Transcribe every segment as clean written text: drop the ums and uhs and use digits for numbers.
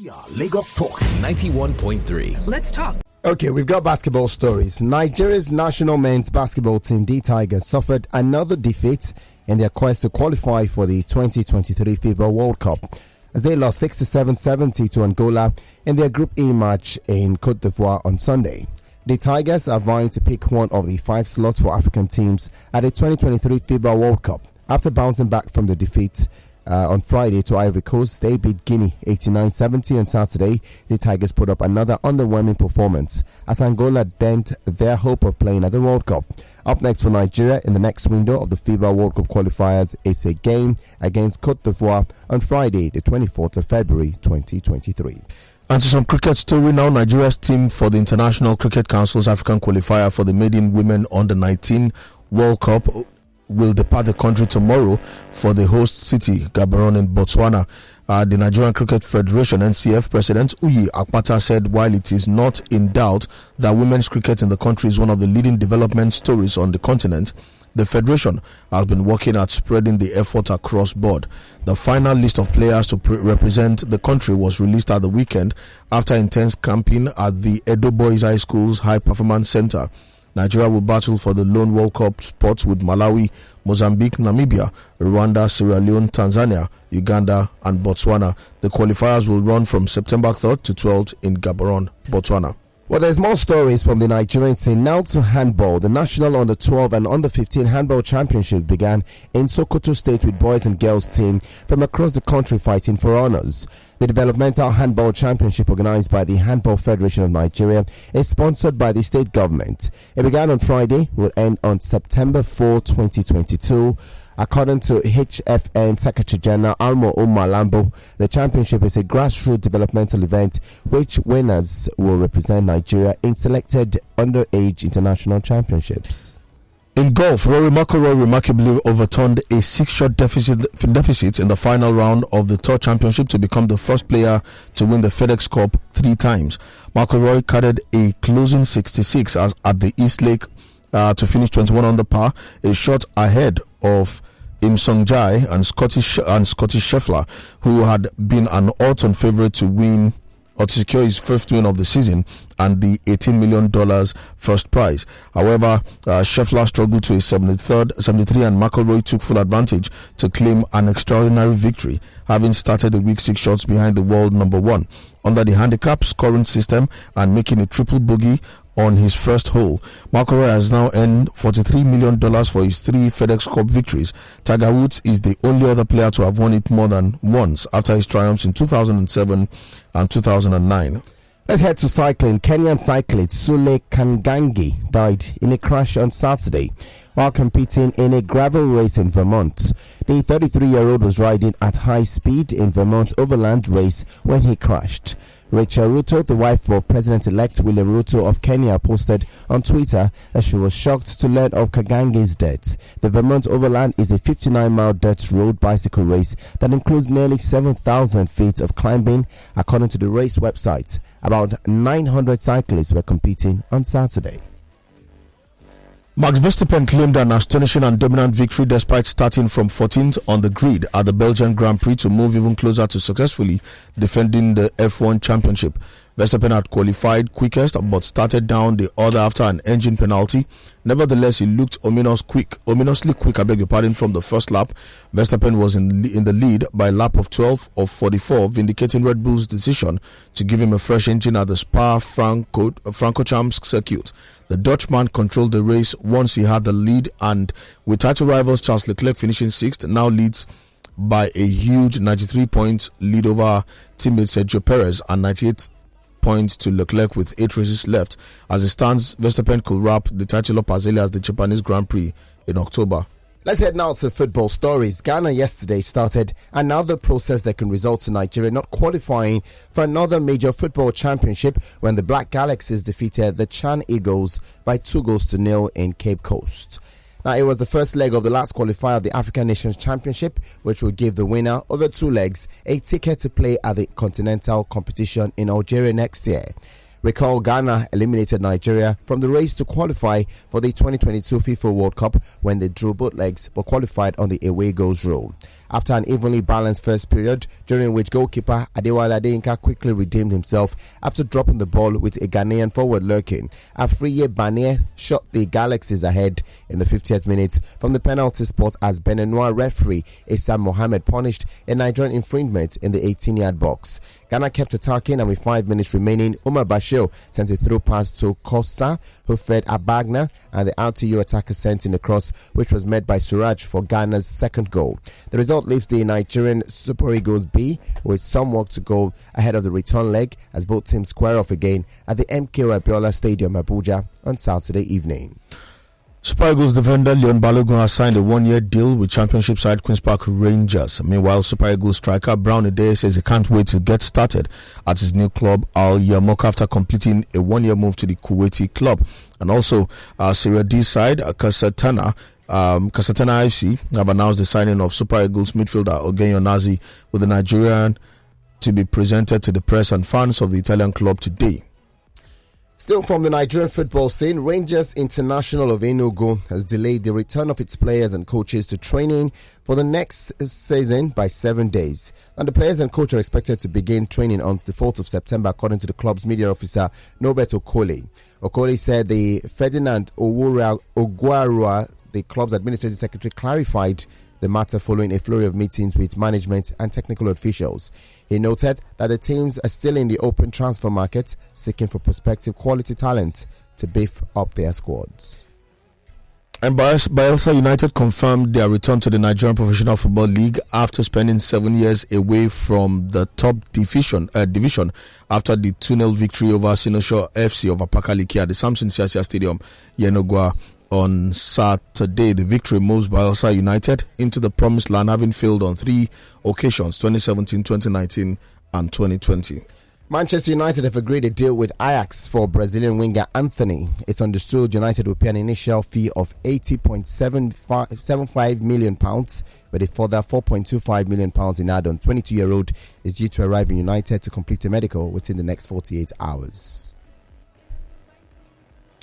We are Lagos Talks 91.3. Let's talk. Okay, we've got basketball stories. Nigeria's national men's basketball team, the Tigers, suffered another defeat in their quest to qualify for the 2023 FIBA World Cup, as they lost 67-70 to Angola in their Group E match in Côte d'Ivoire on Sunday. The Tigers are vying to pick one of the 5 slots for African teams at the 2023 FIBA World Cup. After bouncing back from the defeat on Friday to Ivory Coast, they beat Guinea 89-70 on Saturday. The Tigers put up another underwhelming performance as Angola dent their hope of playing at the World Cup. Up next for Nigeria in the next window of the FIBA World Cup qualifiers is a game against Côte d'Ivoire on Friday, the 24th of February 2023. And to some cricket story now, Nigeria's team for the International Cricket Council's African qualifier for the maiden women under-19 World Cup will depart the country tomorrow for the host city, Gaborone in Botswana. The Nigerian Cricket Federation NCF President Uyi Akpata said while it is not in doubt that women's cricket in the country is one of the leading development stories on the continent, the Federation has been working at spreading the effort across board. The final list of players to represent the country was released at the weekend after intense campaign at the Edo Boys High School's High Performance Center. Nigeria will battle for the lone World Cup spots with Malawi, Mozambique, Namibia, Rwanda, Sierra Leone, Tanzania, Uganda, and Botswana. The qualifiers will run from September 3rd to 12th in Gaborone, Botswana. Well, there's more stories from the Nigerian team. Now to handball. The national under-12 and under-15 handball championship began in Sokoto State with boys and girls team from across the country fighting for honors. The developmental handball championship, organized by the Handball Federation of Nigeria, is sponsored by the state government. It began on Friday, will end on September 4, 2022. According to HFN Secretary General Almo Umalambo, the championship is a grassroots developmental event which winners will represent Nigeria in selected underage international championships. In golf, Rory McIlroy remarkably overturned a 6-shot deficit in the final round of the Tour Championship to become the first player to win the FedEx Cup 3 times. McIlroy carded a closing 66 at the East Lake to finish 21 under par, a shot ahead of Im Sungjae and Scottish Scheffler, who had been an odds-on favorite to win or to secure his first win of the season and the $18 million first prize. However, Scheffler struggled to a 73, and McIlroy took full advantage to claim an extraordinary victory, having started the week 6 shots behind the world number 1 under the handicap scoring system and making a triple bogey on his first hole. McIlroy has now earned $43 million for his 3 FedEx Cup victories. Tiger Woods is the only other player to have won it more than once after his triumphs in 2007 and 2009. Let's head to cycling. Kenyan cyclist Sule Kangangi died in a crash on Saturday while competing in a gravel race in Vermont. The 33-year-old was riding at high speed in Vermont overland race when he crashed. Rachel Ruto, the wife of President-elect William Ruto of Kenya, posted on Twitter that she was shocked to learn of Kagangi's death. The Vermont Overland is a 59-mile dirt road bicycle race that includes nearly 7,000 feet of climbing, according to the race website. About 900 cyclists were competing on Saturday. Max Verstappen claimed an astonishing and dominant victory despite starting from 14th on the grid at the Belgian Grand Prix to move even closer to successfully defending the F1 Championship. Verstappen had qualified quickest but started down the order after an engine penalty. Nevertheless, he looked ominously quick, from the first lap. Verstappen was in the lead by a lap of 12 of 44, vindicating Red Bull's decision to give him a fresh engine at the Spa-Francorchamps circuit. The Dutchman controlled the race once he had the lead, and with title rivals Charles Leclerc finishing 6th, now leads by a huge 93 points lead over teammate Sergio Perez and 98 points to Leclerc with 8 races left. As it stands, Verstappen could wrap the title up as early as the Japanese Grand Prix in October. Let's head now to football stories. Ghana yesterday started another process that can result in Nigeria not qualifying for another major football championship when the Black Galaxies defeated the Chan Eagles by 2-0 in Cape Coast. Now, it was the first leg of the last qualifier of the African Nations Championship, which would give the winner of the 2 legs a ticket to play at the continental competition in Algeria next year. Recall, Ghana eliminated Nigeria from the race to qualify for the 2022 FIFA World Cup when they drew both legs but qualified on the away goals rule. after an evenly balanced first period, during which goalkeeper Adewale Adeyinka quickly redeemed himself after dropping the ball with a Ghanaian forward lurking. Afriye Banier shot the Galaxies ahead in the 50th minute from the penalty spot as Beninois referee Issa Mohammed punished a Nigerian infringement in the 18-yard box. Ghana kept attacking, and with 5 minutes remaining, Umar Bashir sent a through pass to Kosa, who fed Abagna, and the RTU attacker sent in a cross, which was met by Suraj for Ghana's second goal. The result leaves the Nigerian Super Eagles B with some work to go ahead of the return leg as both teams square off again at the MKO Abiola Stadium, Abuja, on Saturday evening. Super Eagles defender Leon Balogun has signed a 1-year deal with Championship side Queen's Park Rangers. Meanwhile, Super Eagles striker Brown Ide says he can't wait to get started at his new club Al Yarmouk after completing a 1-year move to the Kuwaiti club. And also, Serie D side Kasatana FC have announced the signing of Super Eagles midfielder Ogenyo Nazi, with the Nigerian to be presented to the press and fans of the Italian club today. Still from the Nigerian football scene, Rangers International of Enugu has delayed the return of its players and coaches to training for the next season by 7 days. And the players and coach are expected to begin training on the 4th of September, according to the club's media officer, Norbert Okoli. Okoli said the Ferdinand Ogwarua, the club's administrative secretary, clarified the matter following a flurry of meetings with management and technical officials. He noted that the teams are still in the open transfer market, seeking for prospective quality talent to beef up their squads. And Bayelsa United confirmed their return to the Nigerian Professional Football League after spending 7 years away from the top division after the 2-0 victory over Sinosho FC of Apakaliki at the Samson Siasia Stadium, Yenogwa. On Saturday, the victory moves Bayelsa United into the promised land, having failed on 3 occasions: 2017, 2019 and 2020. Manchester United have agreed a deal with Ajax for Brazilian winger Anthony. It's understood United will pay an initial fee of £80.75 million, with a further £4.25 million in add-on. 22-year-old is due to arrive in United to complete a medical within the next 48 hours.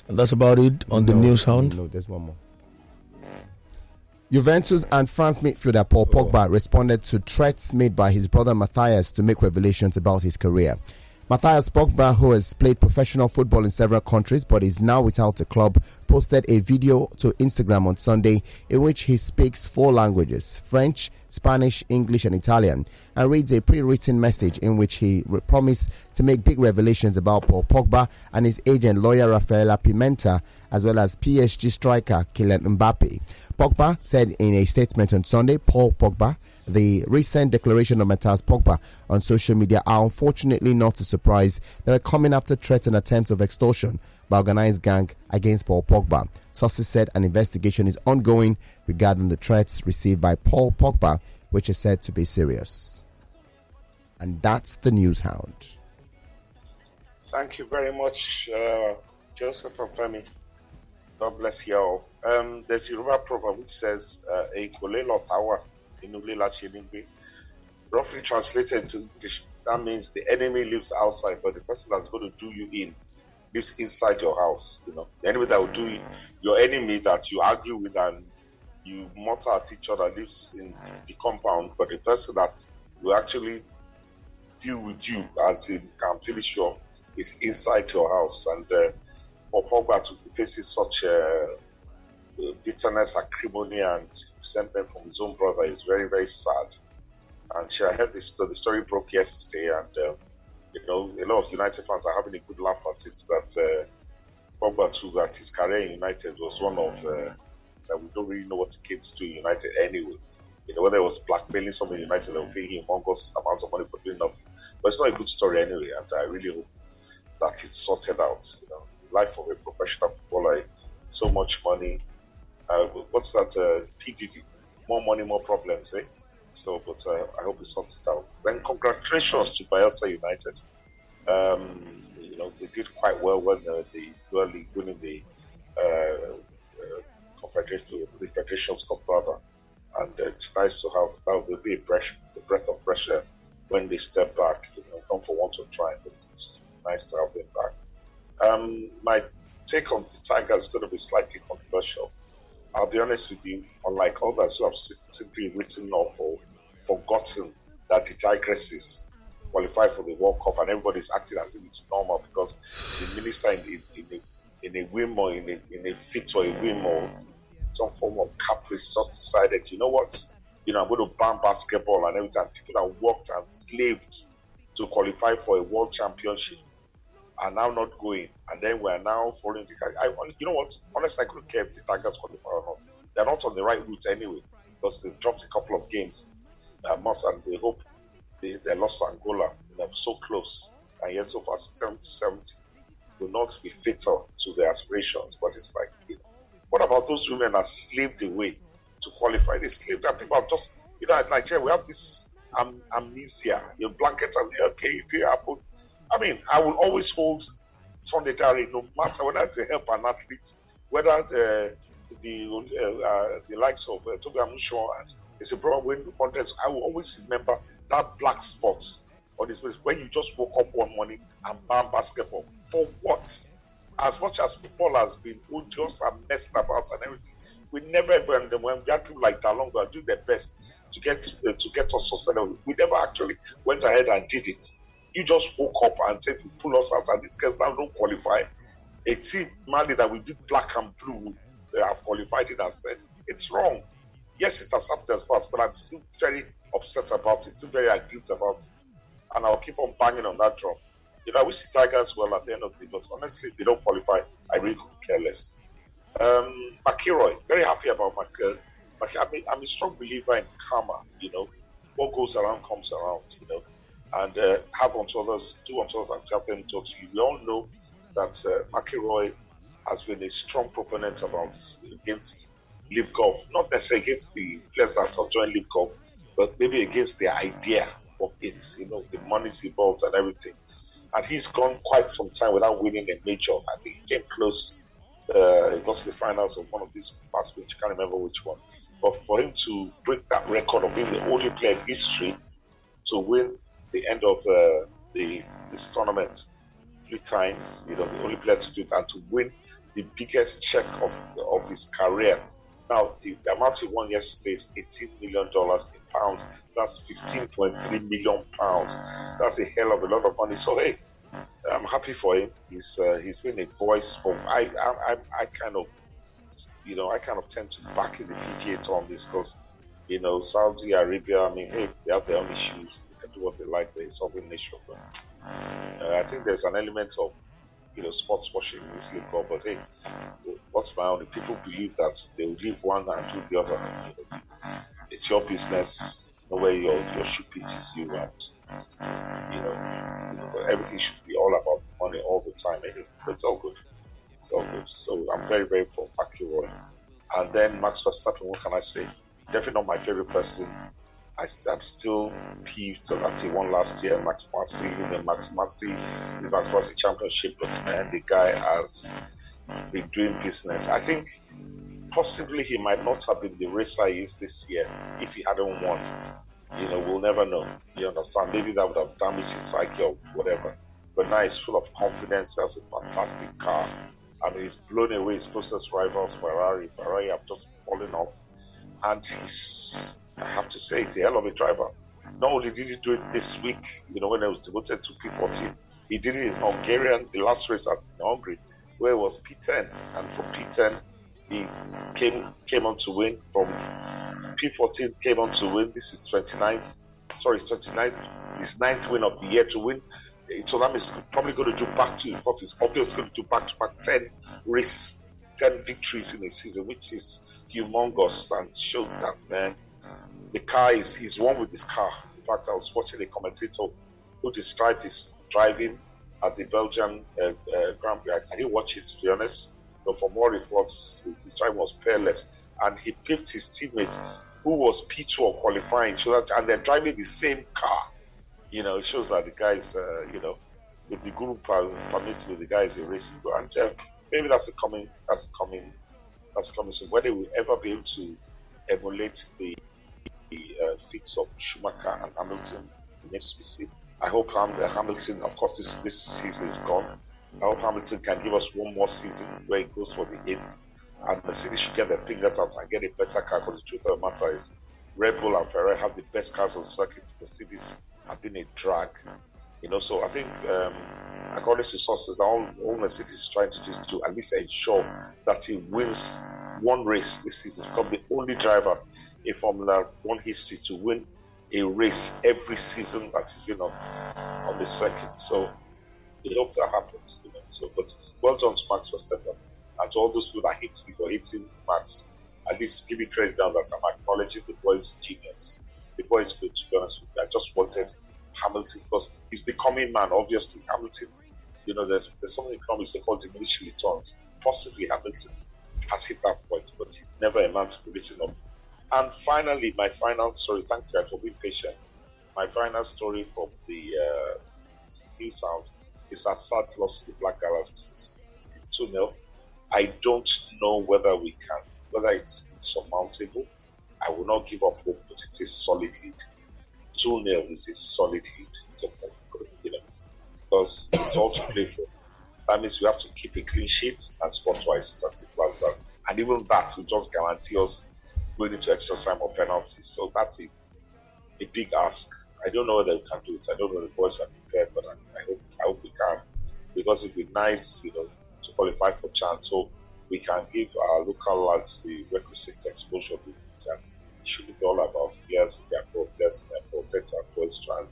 And that's about it on the news, Hound. No, there's one more. Juventus and France midfielder Paul Pogba responded to threats made by his brother Matthias to make revelations about his career. Matthias Pogba, who has played professional football in several countries but is now without a club, posted a video to Instagram on Sunday in which he speaks 4 languages: French, Spanish, English and Italian, and reads a pre-written message in which he promised to make big revelations about Paul Pogba and his agent lawyer Rafaela Pimenta, as well as PSG striker Kylian Mbappe. Pogba said in a statement on Sunday, Paul Pogba, the recent declaration of Matthias Pogba on social media are unfortunately not a surprise. They were coming after threats and attempts of extortion by organized gang against Paul Pogba. Sources said an investigation is ongoing regarding the threats received by Paul Pogba, which is said to be serious. And that's the news, Hound. Thank you very much, Joseph and Femi. God bless you all. There's a Yoruba proverb which says, roughly translated to English, that means the enemy lives outside, but the person that's going to do you in lives inside your house. You know, the enemy that will do you, your enemy that you argue with and you mutter at each other lives in the compound, but the person that will actually deal with you, as in can finish you off, is inside your house. And for Pogba to be facing such bitterness, acrimony, and resentment from his own brother is very, very sad. And I heard this. The story broke yesterday, and you know, a lot of United fans are having a good laugh at it. That Pogba too, that his career in United was one of that we don't really know what he came to do in United anyway. You know, whether it was blackmailing someone in United that were paying him humongous amounts of money for doing nothing. But it's not a good story anyway, and I really hope that it's sorted out. You know, life of a professional footballer, so much money. What's that? PDD, more money, more problems, eh? So, but I hope it sorts it out. Then congratulations to Bayelsa United. You know, they did quite well when the World League winning the Federations Cup rather. And it's nice to have, that will be a breath of fresh air when they step back. You know, not for want of trying, but it's nice to have them back. My take on the Tigers is going to be slightly controversial. I'll be honest with you, unlike others who have simply written off or forgotten that the Tigresses qualified for the World Cup, and everybody's acting as if it's normal because the minister in a whim or in a fit or a whim or some form of caprice just decided, you know what, I'm going to ban basketball and everything. People that worked and slaved to qualify for a world championship are now not going, and then we're now following you know what? Honestly, I couldn't care if the Tigers qualify or not. They're not on the right route anyway because they've dropped a couple of games, and they hope they lost to Angola. They're so close, and yet so far 70 will not be fatal to their aspirations. But it's like, what about those women that slaved away to qualify? They slaved, and people have just, at Nigeria, we have this amnesia. Your blanket and okay, it didn't happen. I mean, I will always hold Sunday Diary, no matter whether to help an athlete, whether the likes of Toby Amusho and it's a brother win contest. I will always remember that black spot on his face when you just woke up one morning and ban basketball. For what? As much as football has been odious and messed about and everything, we never ever, and when we had people like Dalonga do their best to get us suspended, we never actually went ahead and did it. You just woke up and said, you pull us out, and these guys now don't qualify. A team, Mali, that we did black and blue, they have qualified it and said, it's wrong. Yes, it has happened as past, but I'm still very upset about it, still very aggrieved about it. And I'll keep on banging on that drum. I wish the Tigers well at the end of the day, but honestly, if they don't qualify, I really could care less. McIlroy, very happy about McIlroy. I'm a strong believer in karma, What goes around comes around, and have unto others, do unto others, and have them do unto you. We all know that McIlroy has been a strong proponent against Live Golf, not necessarily against the players that have joined Live Golf, but maybe against the idea of it, the money's involved and everything. And he's gone quite some time without winning a major. I think he came close. He got to the finals of one of these past weeks, I can't remember which one. But for him to break that record of being the only player in history to win the end of this tournament 3 times, the only player to do it, and to win the biggest check of his career. Now, the amount he won yesterday is $18 million in pounds. That's 15.3 million pounds. That's a hell of a lot of money. So, hey, I'm happy for him. He's been a voice for. I kind of tend to back in the PGA Tour on this because, Saudi Arabia. I mean, hey, they have their own issues. They can do what they like. They're a sovereign nation. But I think there's an element of sports washing in this league, but hey, what's my own? If people believe that they will leave one and do the other, it's your business. No way your shoe pitches you, and everything should be all about money all the time. Anyway, but it's all good. It's all good. So I'm very, very for McIlroy. And then Max Verstappen. What can I say? Definitely not my favorite person. I'm still peeved that he won last year. Max Massey Championship, but man, the guy has been doing business. I think possibly he might not have been the racer he is this year if he hadn't won. We'll never know. You understand? Maybe that would have damaged his psyche or whatever. But now he's full of confidence. He has a fantastic car. I mean, he's blown away his closest rivals, Ferrari. Ferrari have just fallen off, and I have to say, he's a hell of a driver. Not only did he do it this week, when he was devoted to P14, he did it in Hungarian, the last race in Hungary, where it was P10. And from P10, he came on to win. From P14, came on to win. This is 29th. Sorry, it's 29th. His 9th win of the year to win. So that means he's probably going to do it's obviously going to do back-to-back 10 victories in a season, which is humongous, and showed that, man, the car he's one with his car. In fact, I was watching a commentator who described his driving at the Belgian Grand Prix. I didn't watch it, to be honest, but from what reports, his driving was peerless, and he picked his teammate who was P2 or qualifying, and they're driving the same car. It shows that the guys, with the guru permits me, the guy is a racing guy, and maybe that's coming soon. Whether we'll ever be able to emulate the feats of Schumacher and Hamilton remains to be seen. I hope Hamilton, of course, this season is gone. I hope Hamilton can give us one more season where he goes for the 8th, and Mercedes should get their fingers out and get a better car, because the truth of the matter is Red Bull and Ferrari have the best cars on the circuit. Mercedes have been a drag. So I think, according to sources, that all Mercedes is trying to do is to at least ensure that he wins one race this season. He's become the only driver in Formula One history to win a race every season that he's been on the circuit. So we hope that happens. But well done to Max Verstappen and to all those people that hate me for hating Max. At least give me credit now that I'm acknowledging the boy's genius. The boy is good, to be honest with you. I just wanted Hamilton because he's the coming man, obviously. Hamilton, there's something in economics they call diminishing returns. Possibly Hamilton has hit that point, but he's never a man to be written up. And finally, my final story, thanks guys for being patient. My final story from the News Hound is a sad loss to the Black Galaxies, 2-0. I don't know whether it's insurmountable. I will not give up hope, but it's a solid lead. 2-0 is a solid lead. It's because it's all to play for. That means we have to keep a clean sheet and score twice. It's as simple as that. And even that will just guarantee us going into extra time or penalties. So that's a big ask. I don't know whether we can do it. I don't know the boys are prepared, but I hope we can, because it'd be nice, to qualify for chance, so we can give our local lads the requisite exposure. And it shouldn't be all about players in their pro, players in their pro. Let our boys try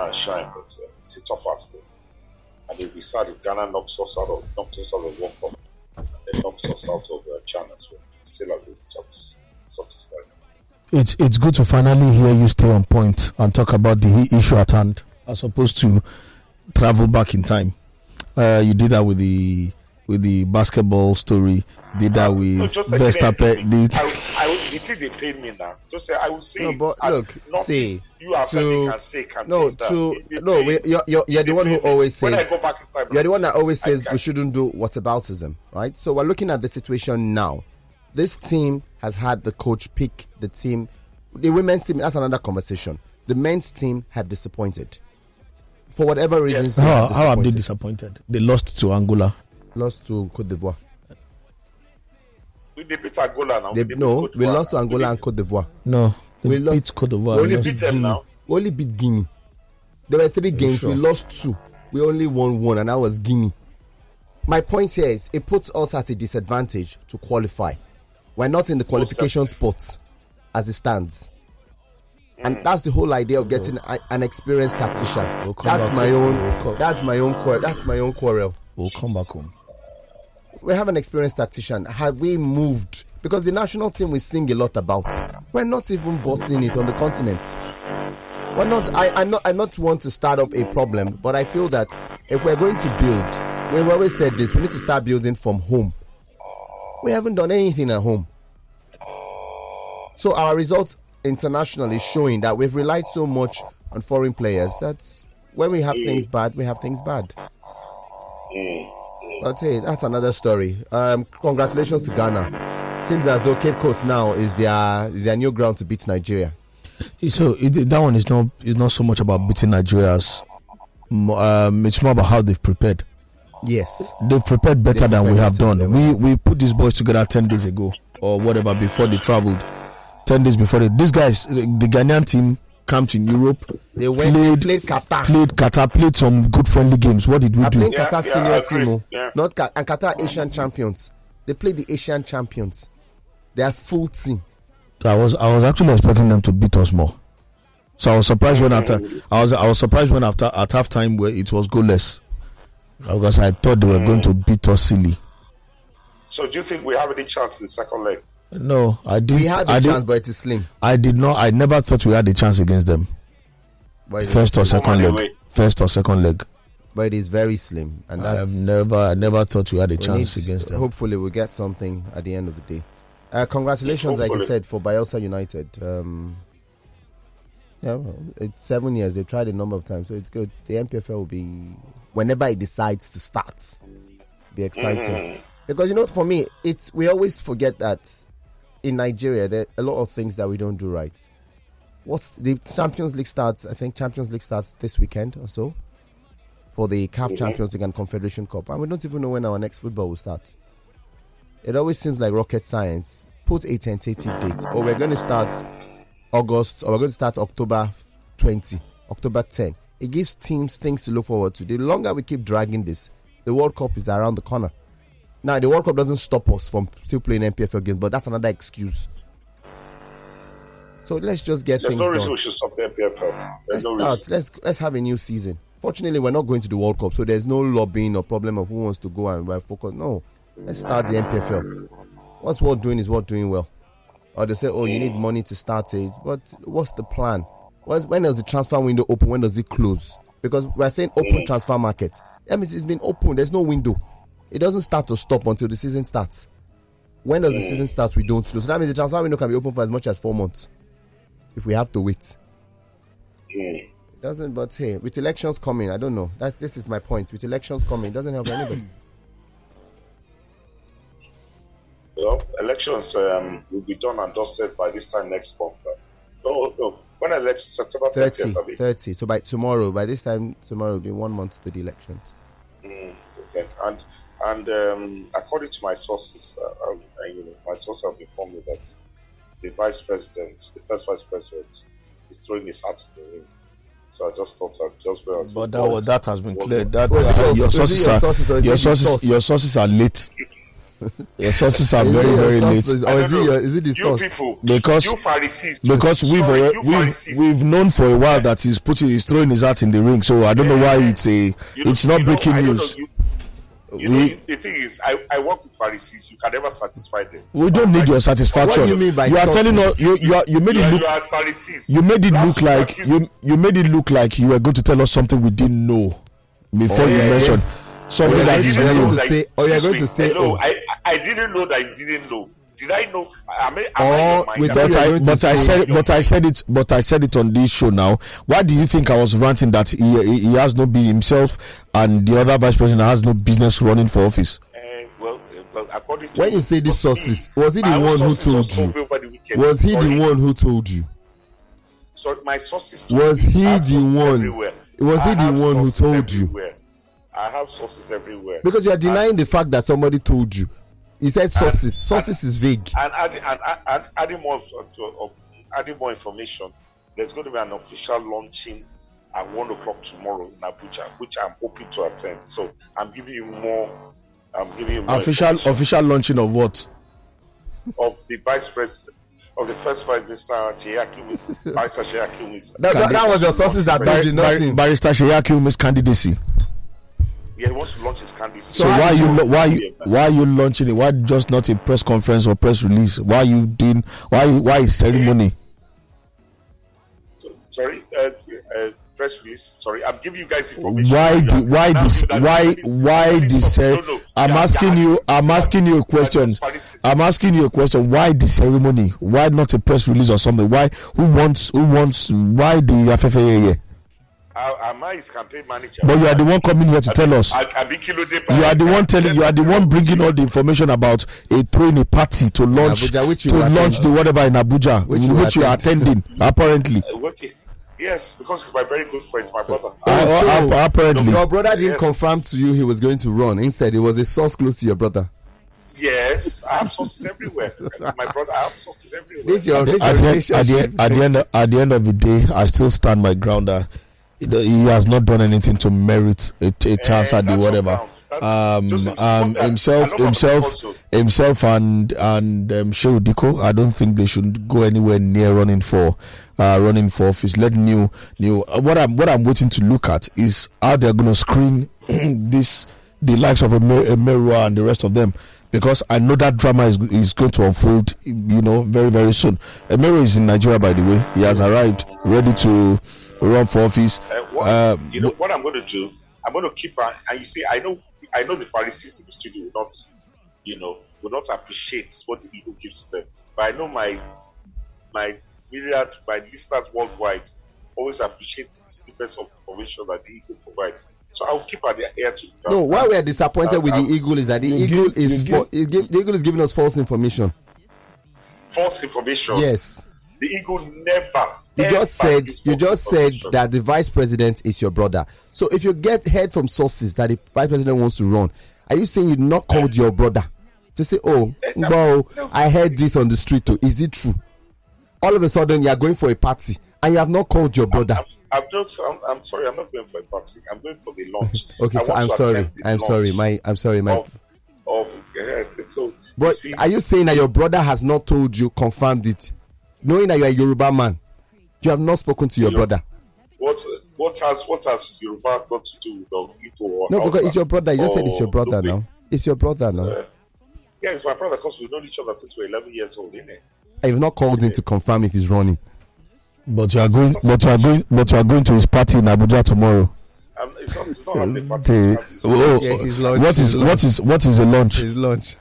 and shine, but it's a tough ask. And it'll be sad if Ghana knocks us out of World Cup and then knocks us out of China as well. Still a bit such like. It's good to finally hear you stay on point and talk about the issue at hand, as opposed to travel back in time. You did that with the basketball story. Did that with Verstappen. They paid me now. Just say I will say. No, but look, see. You are can say. You're the one who always says. When I go back in time, you're the one that always says we shouldn't do whataboutism, right? So we're looking at the situation now. This team has had the coach pick the team. The women's team, that's another conversation. The men's team have disappointed. For whatever reasons. Yes. How have they disappointed? They lost to Angola. Lost to Cote d'Ivoire. We beat Angola now. We lost to Angola and Cote d'Ivoire. No, we beat Cote d'Ivoire. We only beat them now. We only beat Guinea. There were 3 games. Sure. We lost 2. We only won 1, and that was Guinea. My point here is it puts us at a disadvantage to qualify. We're not in the qualification spots as it stands. And that's the whole idea of getting an experienced tactician. That's my own quarrel. We'll come back home. We have an experienced tactician. Had we moved, because the national team we sing a lot about, we're not even bossing it on the continent. We're not. I not want to start up a problem, but I feel that if we're going to build, we've always said this: we need to start building from home. We haven't done anything at home. So our results internationally showing that we've relied so much on foreign players. That's when we have things bad, we have things bad. But hey, that's another story. Congratulations to Ghana. Seems as though Cape Coast now is their new ground to beat Nigeria. So that one is not so much about beating Nigeria. It's more about how they've prepared. Yes, they've prepared better than we have done. We put these boys together 10 days ago or whatever before they traveled. 10 days before these guys, the Ghanaian team camped in Europe. They played Qatar. Played some good friendly games. What did we do? Playing Qatar senior team, and Qatar Asian champions. They played the Asian champions. They are full team. I was actually expecting them to beat us more. So I was surprised when at halftime where it was goalless. Because I thought they were going to beat us silly. So do you think we have any chance in the second leg? No, I did. We had a chance, but it is slim. I did not. I never thought we had a chance against them. First or second leg. But it is very slim, and I never thought we had a chance against them. Hopefully, we'll get something at the end of the day. Congratulations, like I said, for Bielsa United. It's 7 years. They've tried a number of times, so it's good. The MPFL will be, whenever it decides to start, be exciting. Because for me, we always forget that in Nigeria there are a lot of things that we don't do right. What's the Champions League starts? I think Champions League starts this weekend or so for the CAF Champions League and Confederation Cup, and we don't even know when our next football will start. It always seems like rocket science. Put a tentative date, or we're going to start August, or we're going to start October 20, October 10. It gives teams things to look forward to. The longer we keep dragging this, the World Cup is around the corner. Now, the World Cup doesn't stop us from still playing NPFL games, but that's another excuse. So let's just get things done. There's no reason we should stop the NPFL. Let's have a new season. Fortunately, we're not going to the World Cup, so there's no lobbying or problem of who wants to go and focus. No, let's start the NPFL. What's worth doing is worth doing well. Or they say, oh, you need money to start it. But what's the plan? When does the transfer window open? When does it close? Because we're saying open transfer market. That means it's been open. There's no window. It doesn't start to stop until the season starts. When does the season start? We don't know. So that means the transfer window can be open for as much as 4 months if we have to wait. It doesn't, but hey, with elections coming, I don't know. This is my point. With elections coming, it doesn't help anybody. Well, elections will be done and dusted by this time next month. No. When elections? September 30th. 30. So by this time tomorrow will be 1 month to the elections. Okay. And according to my sources, my sources have informed me that the first vice president, is throwing his hat in the ring. So I just thought I'd just go. But that has been cleared. Your sources are late. Your sources are very, very late. Or is it the source? People, because you Pharisees, we've known for a while that he's throwing his hat in the ring. So I don't know why it's not breaking news. The thing is, I work with Pharisees. You can never satisfy them. We don't need your satisfaction. What do you mean by you are telling us you made it look. You are Pharisees. You made it look like you made it look like you were going to tell us something we didn't know before you mentioned something that is real. You're going to say, no, I didn't know that I didn't know. Did I know? But I said it on this show now. Why do you think I was ranting that he has no himself and the other vice president has no business running for office? Well, according to when you say these sources, was he the one who told you? Was he the one who told you? So my sources. Was he the one? Was he the one who told you? I have sources everywhere. Because you are denying the fact that somebody told you. You said sources. Sources is vague. And adding more information, there's going to be an official launching at 1 o'clock tomorrow in Abuja, which I'm hoping to attend. So I'm giving you more. Official launching of what? Of the vice president, of the first vice minister, Barrister Sheyakiumi's. That was your sources that told you nothing. Barrister Sheyakiumi's candidacy. Yeah, he wants to launch his candidacy. So why are you launching it? Why just not a press conference or press release? Why are you doing? Why is ceremony? Sorry, press release. Sorry, I'm giving you guys information. I'm asking you a question. Why the ceremony? Why not a press release or something? Why why the FFA? Am I his campaign manager? But you are the one coming here to tell us. You are the one bringing all the information about throwing a party to launch the whatever in Abuja, which you are attending. Apparently. Yes, because he's my very good friend, my brother. Apparently, your brother didn't confirm to you he was going to run. Instead, it was a source close to your brother. Yes, I have sources everywhere. My brother, I have sources everywhere. At the end of the day, I still stand my ground. He has not done anything to merit a chance at the whatever. Himself and Shehu Diko, I don't think they should go anywhere near running for office. Let new. What I'm waiting to look at is how they're going to screen the likes of Emerua and the rest of them, because I know that drama is going to unfold, very, very soon. Emerua is in Nigeria, by the way. He has arrived, ready to run for office. What I'm going to do, I'm going to keep and you see, I know the Pharisees in the studio will not appreciate what the ego gives to them, but I know my listeners worldwide always appreciate the snippets of information that the ego provides. So I'll keep at their ear to. No, why we are disappointed with the eagle is that the eagle is giving us false information. False information. Yes. The eagle never. You just said that the vice president is your brother. So if you get heard from sources that the vice president wants to run, are you saying you not called your brother to say, "Oh, I heard this on the street too"? Is it true? all of a sudden you are going for a party and you have not called your brother. I'm sorry, I'm not going for a party. I'm going for the launch. Okay, so I'm sorry. But are you saying that your brother has not told you, confirmed it, knowing that you are a Yoruba man? You have not spoken to your brother. What has Yoruba got to do with Igbo? No, because it's your brother. You just said it's your brother now. It's your brother now. Yeah, it's my brother because we've known each other since we're 11 years old, isn't it? I've not called him to confirm if he's running. But you are going to his party in Abuja tomorrow. It's not happening. His lunch. What is a lunch? His lunch.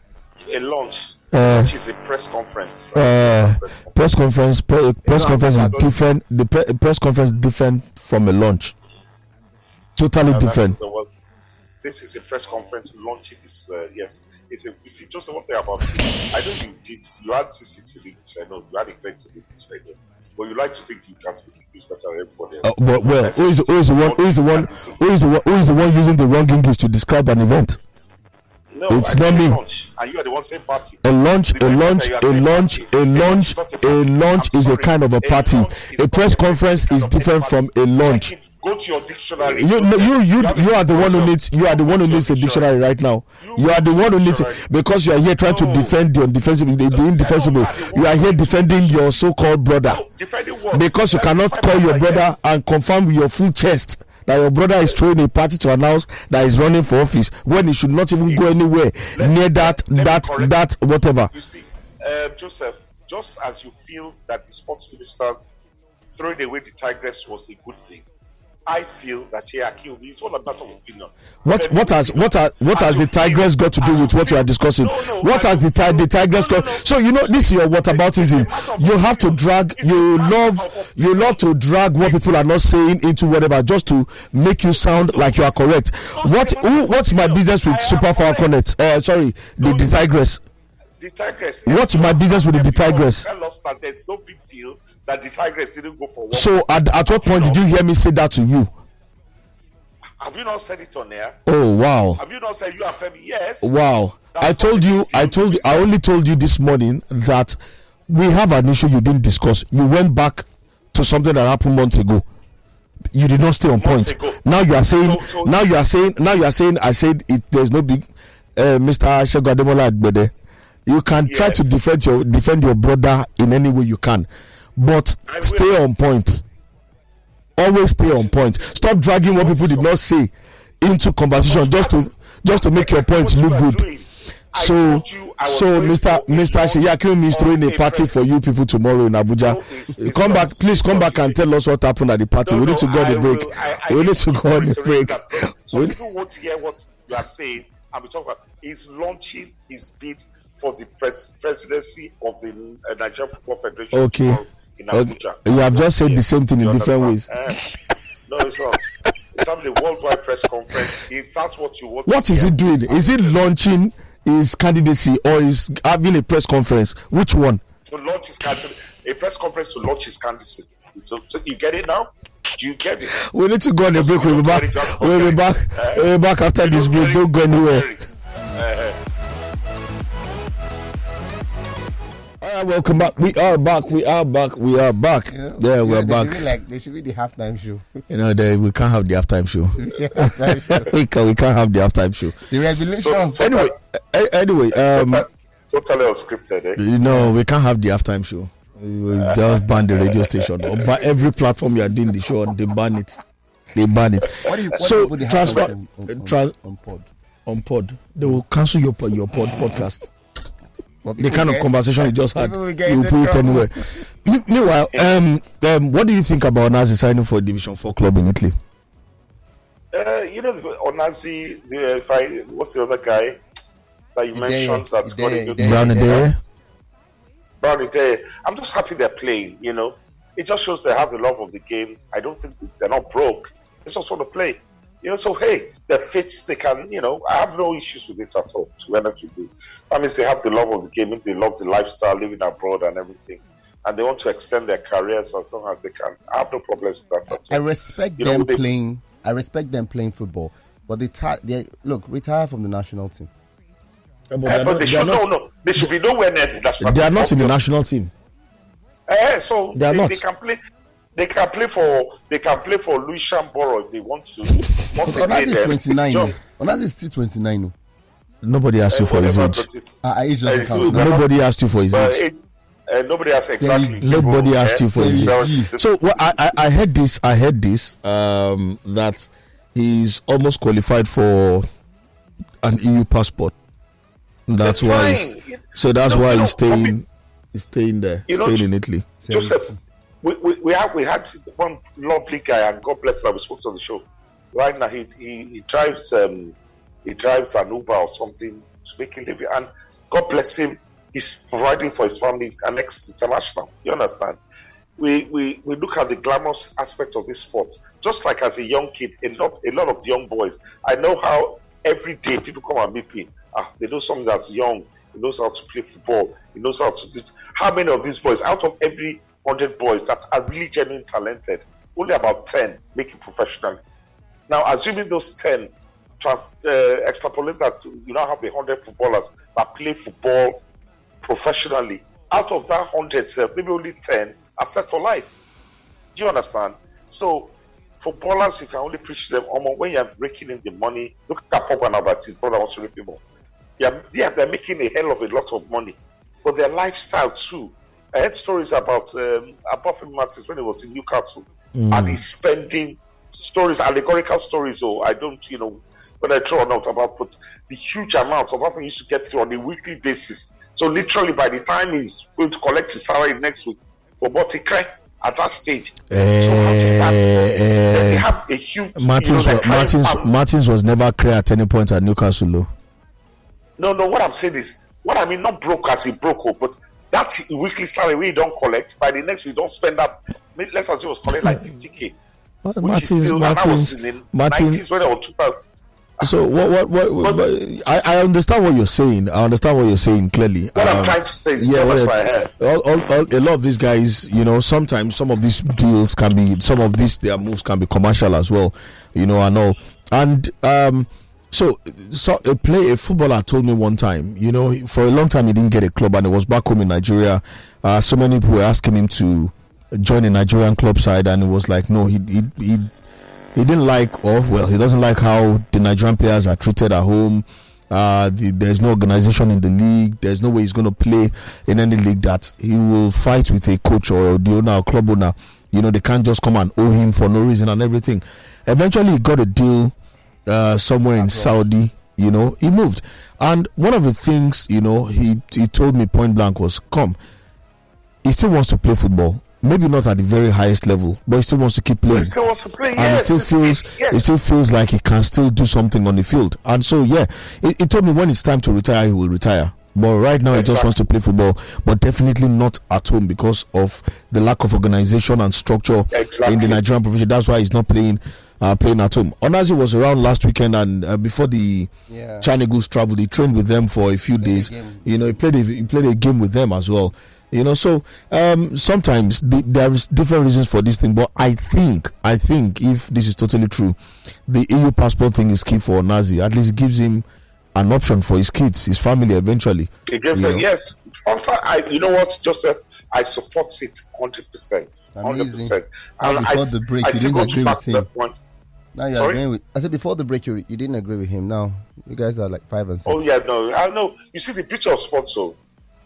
A lunch. Which is a press conference. Press conference is different. The press conference is different from a lunch. Totally different. This is a press conference launching this. Yes, it's just one thing about it. I know you had C6 in English. I know you had a great in English. I know, but you like to think you can speak English better than everybody else. Who is the one using the wrong English to describe an event? No, it's not me. And you are the one saying party. A lunch is a kind of a party. A press conference is different from a lunch. Go to your dictionary. You are the one who needs. You are the one who needs a dictionary right now. You are the one who needs it because you are here trying to defend the undefensible, the indefensible. You are here defending your so-called brother because you cannot call your brother and confirm with your full chest that your brother is throwing a party to announce that he's running for office when he should not even go anywhere near that whatever. You see, Joseph, just as you feel that the sports ministers throwing away the Tigress was a good thing, I feel that it's all a matter of opinion. What has the Tigress got to do with what we are discussing? What has the Tigress got? So this is your whataboutism. You have to drag. You love to drag what people are not saying into whatever just to make you sound like you are correct. What's my business with Super Falconet? The Tigress. The Tigress. What's my business with the Tigress? Tell us that there's no big deal that the Tigress didn't go for work. So at what point did you hear me say that to you? Have you not said it on air? Oh wow. Have you not said you are Femi? Yes. Wow. I only told you this morning that we have an issue you didn't discuss. You went back to something that happened months ago. You did not stay on point. Now you are saying I said it, there's no big Mr. Segun Agbede. You can try to defend your brother in any way you can. But stay on point. Always stay on point. Stop dragging what people did not say into conversation just to make your point look good. So Mr. Sheyakim is throwing a party for you people tomorrow in Abuja. Please come back and tell us what happened at the party. We need to go on the break. We need to go on the break. So people won't hear what you are saying. And we talk about he's launching his bid for the presidency of the Nigerian Football Federation. Okay. In Abuja. You have just said the same thing in different ways. No, it's not. It's having a worldwide press conference. If that's what you want. What is he doing? Is he launching his candidacy or is having a press conference? Which one? To launch his candidacy. A press conference to launch his candidacy. So you get it now? Do you get it? We need to go on the break. We'll be back. We'll be back after this break. Don't go anywhere. Welcome back. We are back. Yeah, we're back. They should be the halftime show. We can't have the halftime show. we can't have the halftime show. The revelations. Anyway, totally unscripted. We can't have the halftime show. We just ban the radio station or by every platform you are doing the show. They ban it. So on pod. They will cancel your podcast. The kind of conversation you just had, you put it anywhere. Meanwhile, what do you think about Onazi signing for a Division 4 club in Italy? Onazi, what's the other guy that you mentioned that's got a good Brown Ideye. I'm just happy they're playing, It just shows they have the love of the game. I don't think they're not broke. They just want to play. So hey, they're fit, they can, I have no issues with it at all, to be honest with you. That means they have the love of the game, they love the lifestyle, living abroad and everything. And they want to extend their careers as long as they can. I have no problems with that at all. I respect them playing football. But they retire from the national team. But they should be nowhere near the national team. They are not in the national team. So they are not. They can play. They can play for Louis Chamboro if they want to. Once they Onazi is 29. John, Onazi is still 29. No. Nobody asked you for his age. Age doesn't count. Nobody asked you for his age. Nobody asked exactly. Nobody asked you for his age. So I heard this. That he's almost qualified for an EU passport. That's why. He's staying. He's staying there. Staying in Italy. Joseph, we had one lovely guy, and God bless him. We spoke on the show. Right now, he drives an Uber or something to make a living, and God bless him. He's providing for his family and next international. You understand? We look at the glamorous aspect of this sport. Just like as a young kid, a lot of young boys. I know how every day people come and meet me. They know someone that's young. He knows how to play football. He knows how to do. How many of these boys, out of every 100 boys that are really genuinely talented, only about 10 make it professionally? Now, assuming those 10 extrapolate that to, you now have 100 footballers that play football professionally. Out of that 100, maybe only 10 are set for life. Do you understand? So, footballers, you can only preach them when you're raking in the money. Look at Pogba now, but his brother wants to rip him off. Yeah, they're making a hell of a lot of money, but their lifestyle too. I heard stories about Femi Martins when he was in Newcastle, and he's spending allegorical stories. Or I don't, when I draw out about the huge amounts of what he used to get through on a weekly basis. So literally, by the time he's going to collect his salary next week, for Botikre at that stage, they have a huge. Martins was never clear at any point at Newcastle, though. No. What I'm saying is, not broke as he broke, but that weekly salary we don't collect. By the next week, don't spend that. Let's assume he was collecting like 50K. Martins when I was 2000. So what I understand what you're saying. I understand what you're saying clearly. What I'm trying to say is a lot of these guys, sometimes some of these deals can be, their moves can be commercial as well, I know. And so a footballer told me one time, for a long time he didn't get a club, and it was back home in Nigeria. So many people were asking him to join a Nigerian club side, and it was like, no, he didn't like, he doesn't like how the Nigerian players are treated at home. There's no organization in the league. There's no way he's going to play in any league that he will fight with a coach or the owner or club owner. They can't just come and owe him for no reason and everything. Eventually, he got a deal somewhere in Saudi. He moved. And one of the things, he told me point blank was, he still wants to play football. Maybe not at the very highest level, but he still wants to keep playing. He still wants to play, and he still feels like he can still do something on the field. And so, he told me when it's time to retire, he will retire. But right now, he just wants to play football, but definitely not at home because of the lack of organization and structure in the Nigerian profession. That's why he's not playing at home. Onazi was around last weekend, and before the China Eagles traveled, he trained with them for a few days. He played a game with them as well. So sometimes there is different reasons for this thing, but I think if this is totally true, the EU passport thing is key for Onazi. At least it gives him an option for his kids, his family eventually. It gives them, yes. You know what, Joseph? I support it 100%. 100%. And before the break, you didn't agree with him. Now you're Sorry? agreeing with. I said before the break, you didn't agree with him. Now you guys are like 5 and 6. Oh yeah, no, I know. You see, the beauty of sports,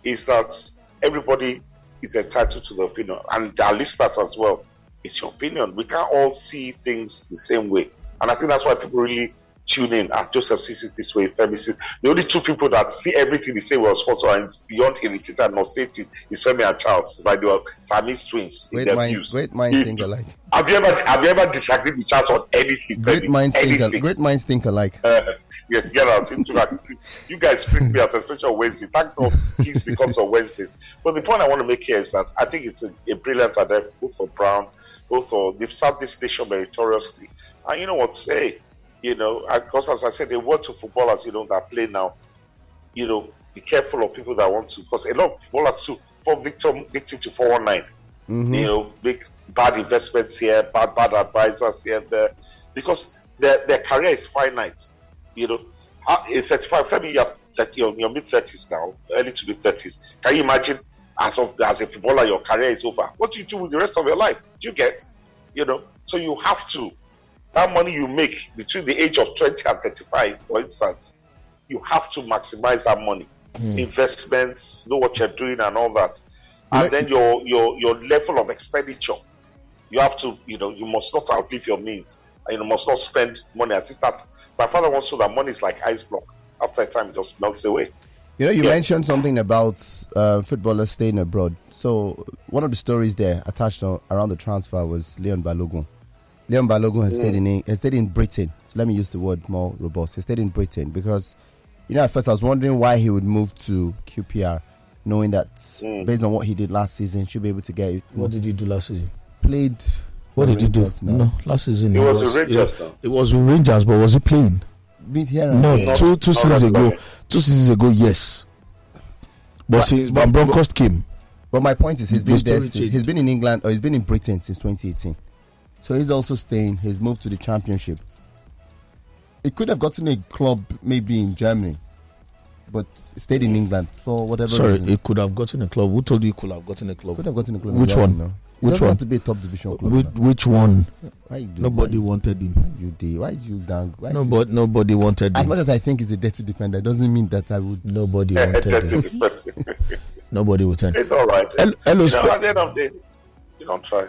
is that everybody is entitled to the opinion, and our listeners as well. It's your opinion. We can't all see things the same way, and I think that's why people really tune in. Joseph sees it this way, Femi sees. The only two people that see everything the same way as sports and it's beyond irritated and nauseating is Femi and Charles. It's like they were Siamese twins in their views. Great minds think alike. Have you ever disagreed with Charles on anything? Great minds think alike. Yes, get out. You guys freak me out, especially on Wednesday. Thank God Kingsley comes on Wednesdays. But the point I want to make here is that I think it's a brilliant idea, both for Brown, they've served this nation meritoriously. And you know what, because as I said, the word to footballers, that play now, be careful of people that want to, because a lot of footballers too fall victim to 419. Make bad investments here, bad advisors here and there, because their career is finite. In 35, Femi, you're mid-30s now, early to mid-30s. Can you imagine as a footballer, your career is over. What do you do with the rest of your life? Do you get? So you have to. That money you make between the age of 20 and 35, for instance, you have to maximize that money. Investments, know what you're doing and all that. And then your level of expenditure. You have to, you must not outlive your means. And you must not spend money. I think that my father once said that money is like ice block. After a time, it just melts away. You mentioned something about footballers staying abroad. So one of the stories there attached around the transfer was Leon Balogun. Leon Balogun has stayed in Britain. So let me use the word more robust. He stayed in Britain because, at first I was wondering why he would move to QPR, knowing that based on what he did last season, he should be able to get it. What did he do last season? Played. What did he do? No, last season it was with Rangers. It was with Rangers, but was he playing? No, two seasons ago. 2 seasons ago, yes. But when Broncos came. But my point is, he's been in England, or he's been in Britain since 2018. So he's also staying. He's moved to the Championship. He could have gotten a club maybe in Germany, but stayed in England for whatever reason. He could have gotten a club. Who told you he could have gotten a club? Could have gotten a club. Which one? No. It doesn't have to be a top division club. Which one? Nobody wanted him. Nobody wanted him. As much as I think he's a dirty defender, doesn't mean that I would. Nobody wanted him. Nobody would send. It's all right. Hello, at the end of the day, you don't try.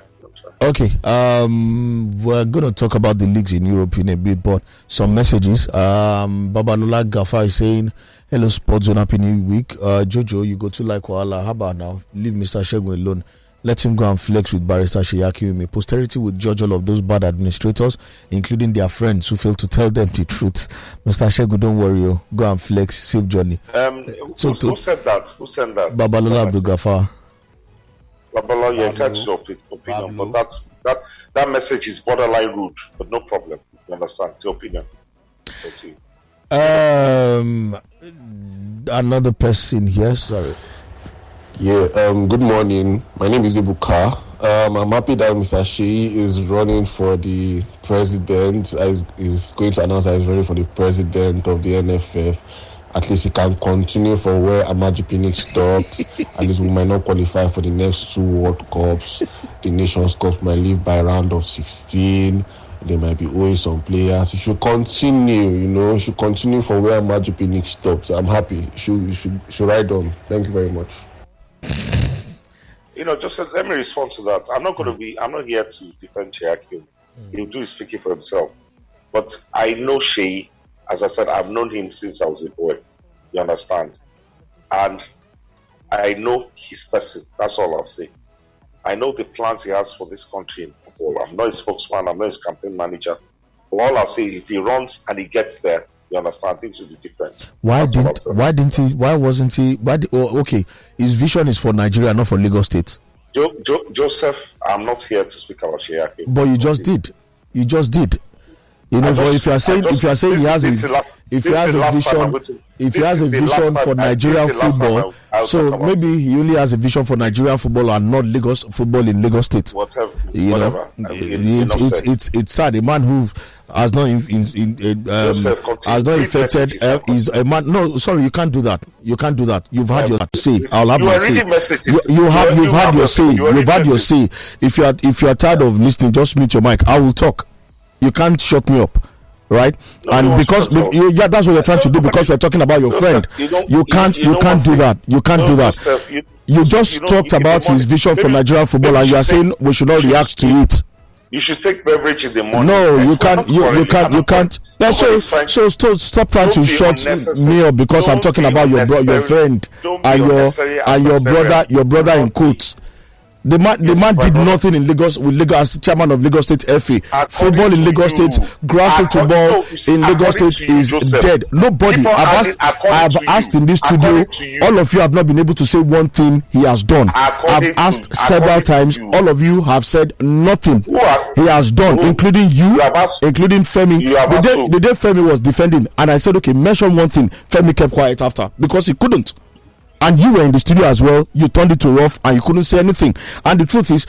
Okay. We're going to talk about the leagues in Europe in a bit, but some messages. Babalola Gafa is saying, "Hello, Sports Zone, happy new week." Jojo, you go to like Koala. How about now? Leave Mr. Segun alone. Let him go and flex with Barrister Sheyaki Umi. Posterity will judge all of those bad administrators, including their friends who fail to tell them the truth. Mr. Segun, don't worry. Go and flex. Save Johnny. Who said that? Who said that? Babalola Abdul Ghaffar. Babalola, you're entitled to your opinion, but that message is borderline rude, but no problem. You understand? Your opinion. Another person here. Sorry. Yeah, good morning. My name is Ibuka. I'm happy that Mr. Sheyi is running for the president. Is going to announce that he's running for the president of the NFF. At least he can continue for where Amaju Pinnick stopped. At least we might not qualify for the next 2 World Cups. The Nations Cup might leave by round of 16. They might be owing some players. He should continue, he should continue for where Amaju Pinnick stopped. I'm happy. He should ride on. Thank you very much. Just let me respond to that. I'm not here to defend Sheyaki. He'll do his speaking for himself. But I know Sheyi, as I said, I've known him since I was a boy. You understand? And I know his person. That's all I'll say. I know the plans he has for this country in football. I'm not his spokesman, I'm not his campaign manager. But all I'll say, if he runs and he gets there, you understand, things will be different. Okay, his vision is for Nigeria, not for Lagos State. Joseph, I'm not here to speak about Sheyaki. But you just did. But if you are saying he has a vision for Nigerian football, so maybe he only has a vision for Nigerian football and not Lagos football in Lagos State. Whatever. It's sad. A man who has not infected is a man. No, sorry, you can't do that. You've had your say. I'll have my say. You've had your say. You've had your say. If you are tired of listening, just mute your mic. I will talk. You can't shut me up, right? And because that's what you're trying to do, because we're talking about your friend. You can't do that. You just talked about his vision for Nigerian football, and you are saying we should not react to it. You should take beverage in the morning. No, you can't. You can't. So stop trying to shut me up because I'm talking about your friend and your brother in quotes. The man did nothing in Lagos as chairman of Lagos State FA. Football in Lagos State, grassroots football in Lagos State is dead. Nobody. I've asked in this studio. All of you have not been able to say one thing he has done. I've asked several times. All of you have said nothing he has done, including you, including Femi. The day Femi was defending, and I said, okay, mention one thing. Femi kept quiet after because he couldn't. And you were in the studio as well. You turned it to rough and you couldn't say anything. And the truth is,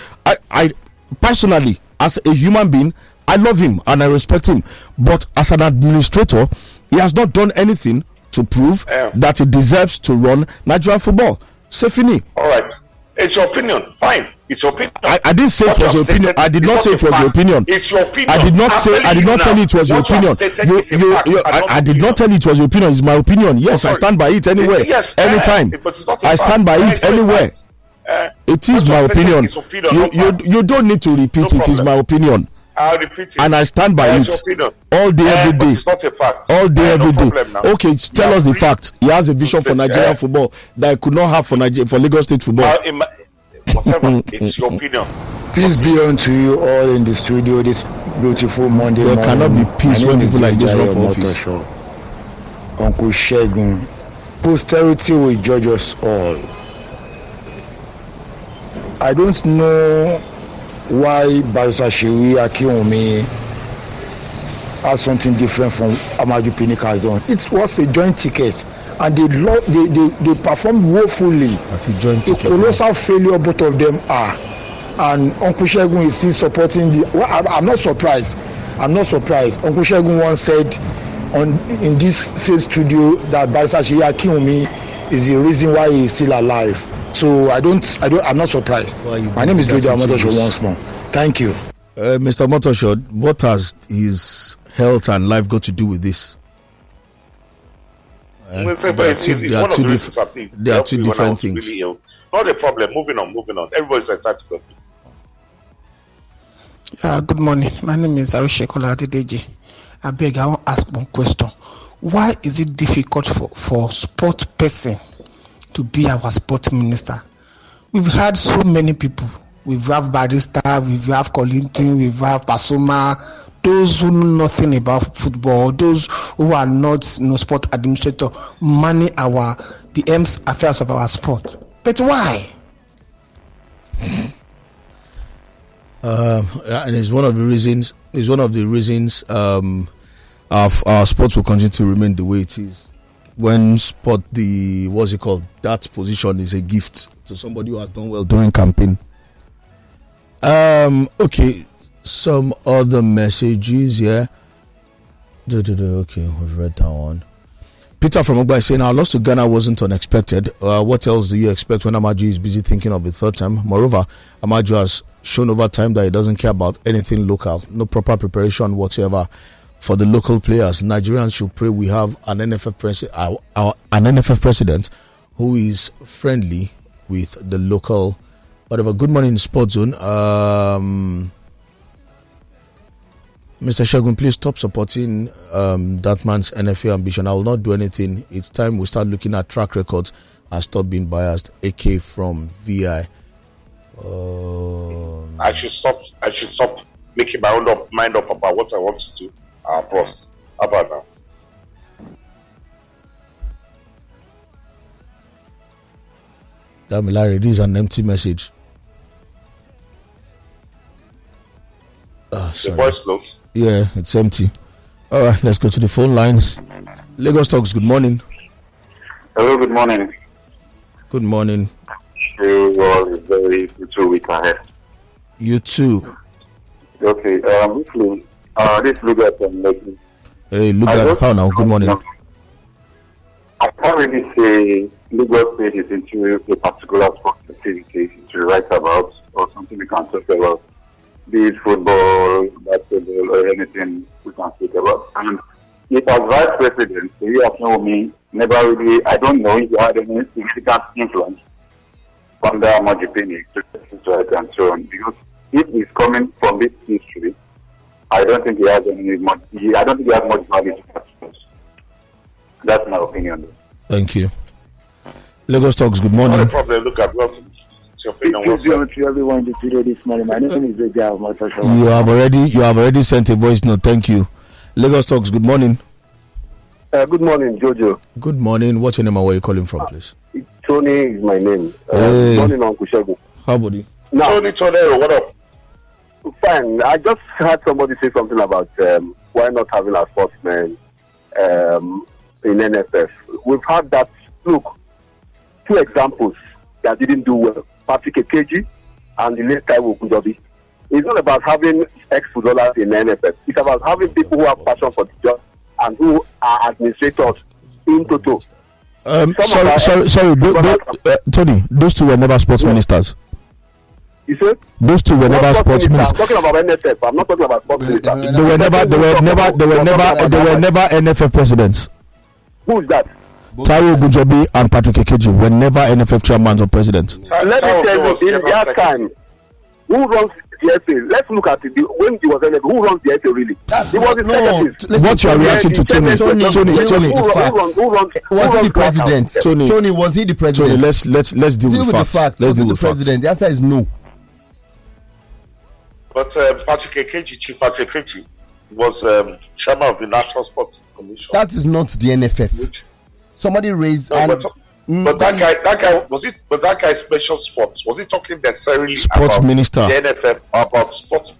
I personally, as a human being, I love him and I respect him. But as an administrator, he has not done anything to prove that he deserves to run Nigerian football. C'est fini. All right. It's your opinion. Fine. It's your opinion. I didn't say it was your opinion. I did not say it was your opinion. It's your opinion. I did not tell you it was your opinion. I did not tell you it was your opinion. It's my opinion. Yes, I stand by it anywhere. Yes, anytime. I stand by it anywhere. It is my opinion. You don't need to repeat it. It's my opinion. I'll repeat it. And I stand by it all day, every day. It's not a fact. All day, every day. Okay, tell us the fact. He has a vision for Nigerian football that I could not have for Lagos State football. Whatever, it's your opinion. Peace be unto you all in the studio this beautiful Monday morning. There cannot be peace when people like this run for office. Uncle Segun, posterity will judge us all. I don't know why Barrister Sheyi Akinwumi has something different from Amaju Pinnick has done. It was a joint ticket, and they performed woefully. A colossal failure both of them are. And Uncle Segun is still supporting the. Well, I'm not surprised. Uncle Segun once said in this same studio that Barrister Sheyi Akinwumi is the reason why he is still alive. So I'm not surprised. My name is Jojo Amotosho once more. Thank you. Mr. Motosho, what has his health and life got to do with this? There are two different things. Really not a problem. Moving on. Everybody's entitled to them. Good morning. My name is Arishekola Adedeji. I beg, I want to ask one question. Why is it difficult for sport person to be our sport minister? We've had so many people. We've have Barrister, we've have Kolinton, we've have Pasuma, those who know nothing about football, those who are not sport administrator, manage the affairs of our sport. But why? And it's one of the reasons our sports will continue to remain the way it is. When that position is a gift to somebody who has done well during campaign. Okay, some other messages here. Okay, we've read that one. Peter from Agbede is saying our loss to Ghana wasn't unexpected. What else do you expect when Amaju is busy thinking of the third time? Moreover, Amaju has shown over time that he doesn't care about anything local, no proper preparation whatsoever for the local players. Nigerians should pray we have an NFF president who is friendly with the local whatever. Good morning, Sports Zone. Mr. Segun, please stop supporting that man's NFL ambition. I will not do anything. It's time we start looking at track records and stop being biased. AK from VI. I should stop making my own mind up about what I want to do. Bros, how about now? Damn, Larry, this is an empty message. The voice notes. Yeah, it's empty. All right, let's go to the phone lines. Lagos Talks, good morning. Hello, good morning. Good morning. You all is very 2 weeks ahead. You too. Okay, briefly, this Lugard I'm making. Hey, Lugard, how now? Good morning. I can't really say Lagos State is into a particular sport activity to write about or something we can talk about. Be it football, basketball, or anything we can speak about. And if as vice president, you have known me, never really, I don't know if you had any significant influence from the Amaju and so on. Because if he's coming from this history, I don't think he has much value to us. That's my opinion. Thank you. Lagos Talks, good morning. Not a problem. Look at welcome. To everyone in the studio this morning. My name is Jojo Amotosho. You have already sent a voice note. Thank you. Lagos Talks, good morning. Good morning, Jojo. Good morning. What's your name and where are you calling from, please? Tony is my name. Hey. Good morning, Uncle Segun. How about you? Tony, what up? Fine. I just heard somebody say something about why not having a sportsman in NFF. We've had that. Look, 2 examples that didn't do well. Patrick Ekeji and the late Taiwo Kujobi. It's not about having ex-footballers in NFF. It's about having people who have passion for the job and who are administrators in total. Sorry. Tony, those two were never sports ministers. You said? Those two were never sports ministers. I'm talking about NFF. I'm not talking about sports ministers. They were never NFF presidents. Who is that? Taiwo Gujobi and Patrick Ekeji were never NFF chairmen or presidents. Let me tell you, in that time, who runs the FA? Let's look at it. When he was NFF, who runs the FA really? What's your reaction to Tony? Tony, was he the president? Tony, was he the president? Tony, let's deal with the facts. Let's deal with the president. The answer is no. But Patrick Ekeji was chairman of the National Sports Commission. That is not the NFF. Somebody raised but that guy was it? But that guy mentioned sports. Was he talking necessarily sports about minister, the NFF, about sports?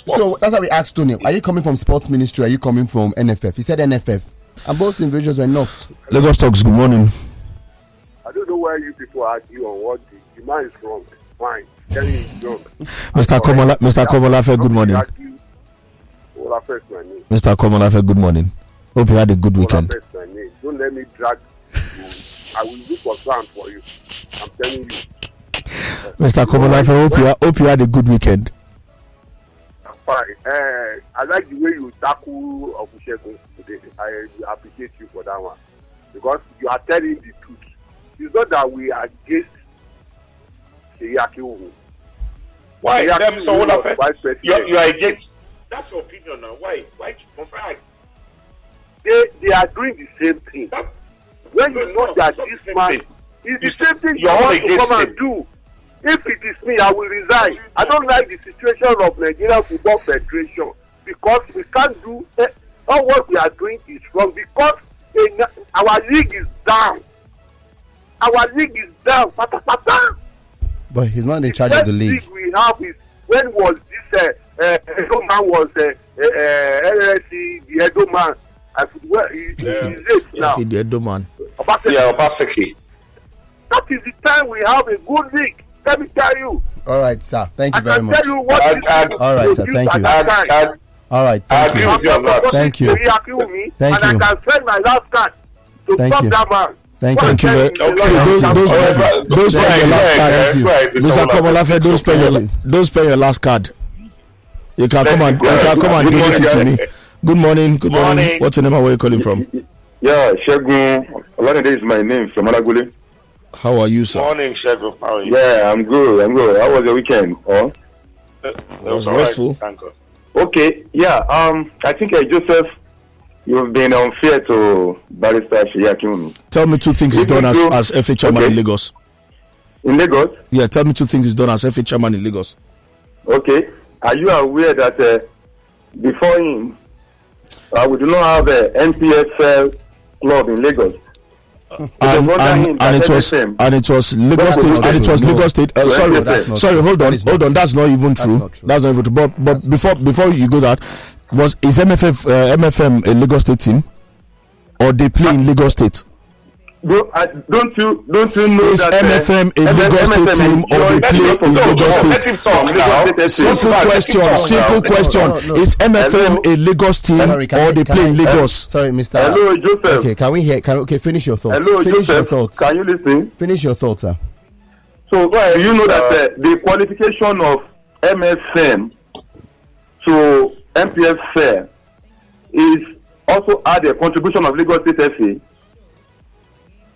So that's how we asked Tony. Are you coming from sports ministry? Are you coming from NFF? He said NFF, and both individuals were not. Lagos Talks. Good morning. I don't know why you people argue on what the man is wrong. Fine, telling is wrong. Mr. Komolafe, good morning. Mr. Komolafe, good morning. Hope you had a good weekend. Don't let me drag you. I will look for ground for you. I'm telling you. Mr. Komolafe, hope you had a good weekend. Fine. I like the way you tackle Segun today. I appreciate you for that one. Because you are telling the truth. It's not that we are against Segun. Why? You are against. That's your opinion now. Why? They are doing the same thing. When you know that this man is the same thing you want to come and do. If it is me, I will resign. I don't like the situation of Nigeria Football Federation because we can't do all what we are doing is wrong because our league is down. Our league is down. But he's not in charge of the league. The we have is when was this Edo man was LSC, the Edo man. He's late now. The Edo man. Obaseki. That is the time we have a good league. Let me tell you. All right, sir. Thank you very much. I can tell you what all right, sir. Thank you. All right. Thank you. Thank you. Thank you. And I can send my last card to stop that man. Thank you. Those pay your last card. Mr. Komolafe, those pay your last card. You can come and donate it to me. Good morning. What's your name and where are you calling from? Yeah, Segun. Olade is my name from Alagule. How are you, sir? Morning, Segun. How are you? Yeah, I'm good. How was your weekend? It was restful. Thank God. Okay. Yeah. I think Joseph, you've been unfair to Barrister Segun. Tell me two things he's done as FA chairman in Lagos. In Lagos? Yeah. Tell me two things he's done as FA chairman in Lagos. Okay. Are you aware that before him, we do not have an NPFL club in Lagos? And it was Lagos State. Sorry, hold on. That's not even true. That's not even true. But before you go that, is MFM a Lagos State team, or they play in Lagos State? Don't you know is that MFM a Lagos State team or they play in Lagos State? Simple question. Is MFM a Lagos team or they play in Lagos? Sorry, Mr. Hello, Joseph. Okay, can we hear? Okay, finish your thoughts. Hello, finish Joseph. Your thoughts. Can you listen? Finish your thoughts, sir. So you know that the qualification of MFM to MPFL is also add a contribution of Lagos State FA.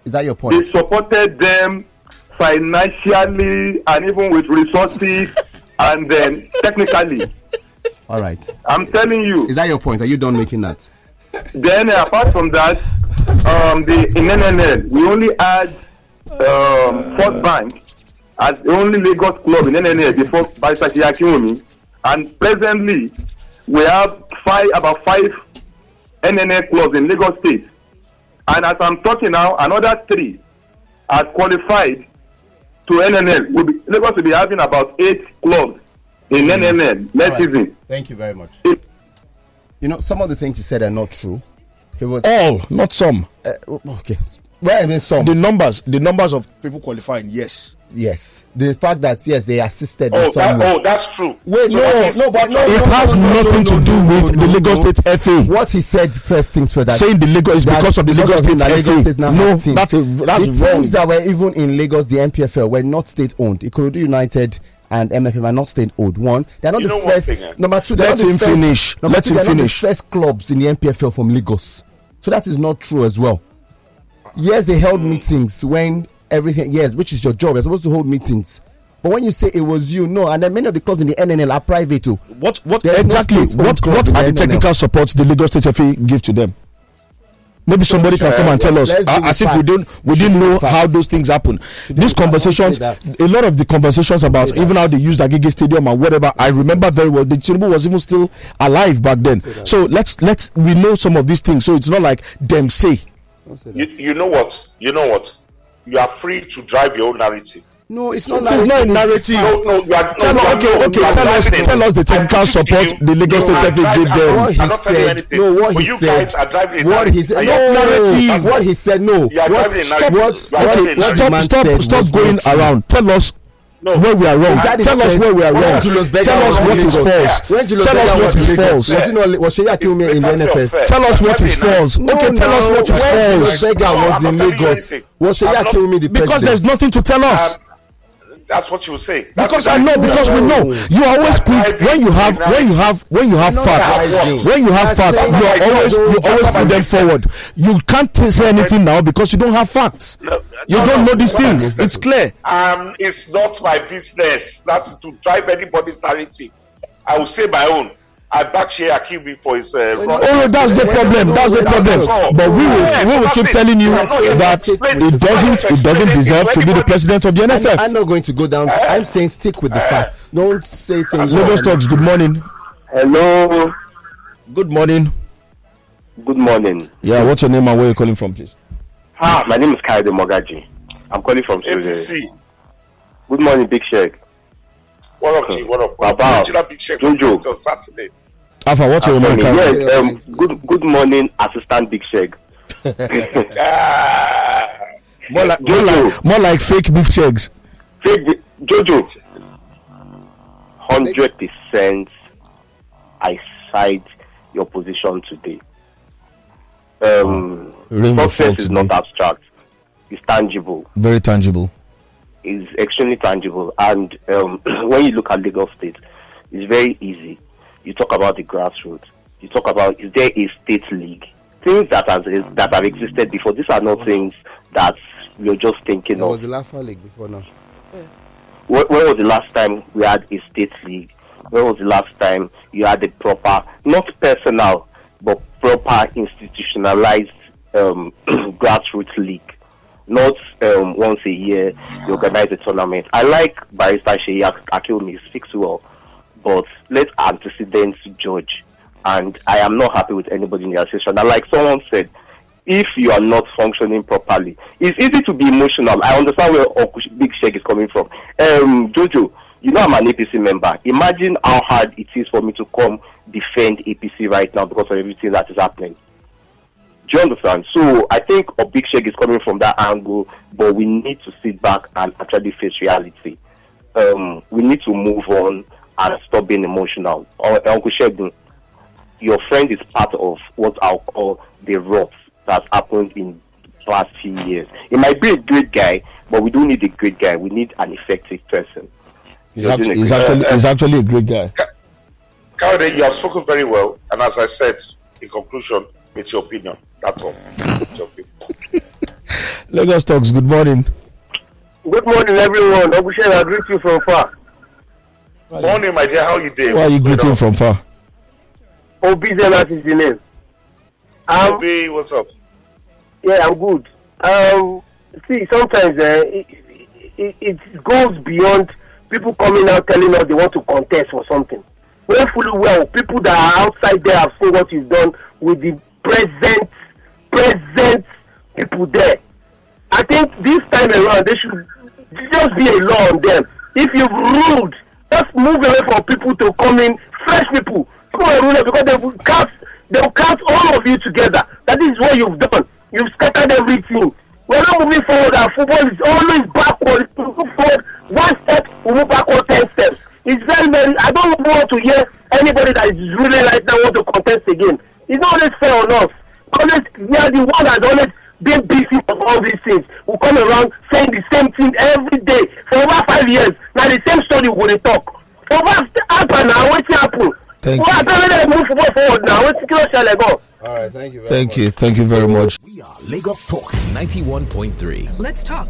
Is that your point? They supported them financially and even with resources and then technically. All right. I'm telling you. Is that your point? Are you done making that? Then apart from that, in NNL, we only had First Bank as the only Lagos club in NNL before Barrister Segun. And presently, we have about five NNL clubs in Lagos State. And as I'm talking now, another 3 are qualified to NNL. Lagos will be having about 8 clubs in NNL next season. Thank you very much. Some of the things you said are not true. All, not some. Okay. Well, I mean some. The numbers of people qualifying, yes. Yes, the fact that yes they assisted. That's true. Wait, so it has nothing to do with the Lagos State FA. What he said first things for that. Saying the Lagos is because of the Lagos State FA. No, that's the wrong. teams that were even in Lagos, the MPFL, were not state-owned. Ikorodu United and MFM are not state-owned. One, they're not the first. Number two, let him finish. Let him finish. The first clubs in the MPFL from Lagos, so that is not true as well. Yes, they held meetings when everything. Yes, which is your job. You're supposed to hold meetings. But when you say it was you, no, and then many of the clubs in the NNL are private too. What exactly? What are the technical supports the Lagos State FA give to them? Maybe somebody can come and tell us, as if we didn't know how those things happen. These conversations, a lot of the conversations about even how they used Agbede Stadium and whatever, I remember very well. The Tinubu was even still alive back then. So we know some of these things. So it's not like them say. You know what? You are free to drive your own narrative. No, it's not narrative. It's not narrative. No, tell us the technical support the Lagos State FA gave them. What he said. Guys are driving what he said. Narrative. What he said. No. Stop going around. Tell us. Where we are wrong. Tell us where we are wrong. Tell us what is false. Tell us what is false. Was Sheyi Akinwumi in the NFF? Tell us what is false. Okay, tell us what is false. When Beggar was in Lagos, was Sheyi Akinwumi the president? Because there's nothing to tell us. That's what you say. Because we know. You are always quick when you have facts. When you have facts, you always put them forward. You can't say anything now because you don't have facts. You don't know these things. It's clear. It's not my business. That's to drive anybody's narrative. I will say my own. I back Sheyi Akinwumi for his. That's the problem. But we will keep telling you that it doesn't deserve to be the president of the NFF. I'm not going to go down. I'm saying stick with the facts. Don't say things. Lagos Talks. Good morning. Hello. Good morning. Good morning. Yeah, what's your name and where you're calling from, please? My name is Kaide Mogaji. I'm calling from ABC. Good morning, Big Sheg. What up? About Big Sheg Jojo. Saturday. Alpha, what's your name? Yes, good morning, Assistant Big Sheg. More like fake Big Shegs. Fake Jojo. 100% I side your position today. Success is not abstract. It's tangible. Very tangible. It's extremely tangible. And when you look at Lagos State, it's very easy. You talk about the grassroots. You talk about, is there a state league? Things that have existed before. These are not things that we're just thinking there of. Was the Lafa League before now? When was the last time we had a state league? When was the last time you had a proper, not personal, but proper institutionalized grassroots league? Not once a year you organize a tournament. I like Barrister Sheyi Akinwumi, he speaks well, but let antecedents judge. And I am not happy with anybody in the association. And like someone said, if you are not functioning properly, it's easy to be emotional. I understand where Big Sheg is coming from. Jojo, you know I'm an APC member. Imagine how hard it is for me to come defend APC right now because of everything that is happening. Do you understand? So I think a Big Sheg is coming from that angle, but we need to sit back and actually face reality. We need to move on and stop being emotional. Uncle Segun, your friend is part of what I'll call the rot that's happened in the past few years. He might be a great guy, but we don't need a great guy. We need an effective person. He's actually a great guy. Kaide, you have spoken very well, and as I said, in conclusion, it's your opinion. That's all. It's your opinion. Lagos Talks, good morning. Good morning, everyone. Uncle Sheg, I greet you from far. Morning, my dear. How are you doing? Why are you greeting from far? Obi Zenas is the name. Obi, what's up? Yeah, I'm good. See, sometimes it goes beyond people coming out telling us they want to contest for something. When fully well, people that are outside there have seen what you've done with the present people there. I think this time around, they should just be a law on them. If you've ruled, just move away from people to come in, fresh people. Come and rule it because they will cast all of you together. That is what you've done. You've scattered everything. We're not moving forward. Our football is always backward. Move forward even want to hear anybody that is really right now want to contest again. It's not always fair on us. Always, we are the one that's always been busy of all these things. We come around saying the same thing every day for over 5 years. Now the same story we will talk. For what happen now? What's happen? Thank you. Move forward now. What's go? All right, thank you very much. Thank you very much. We are Lagos Talks 91.3. Let's talk.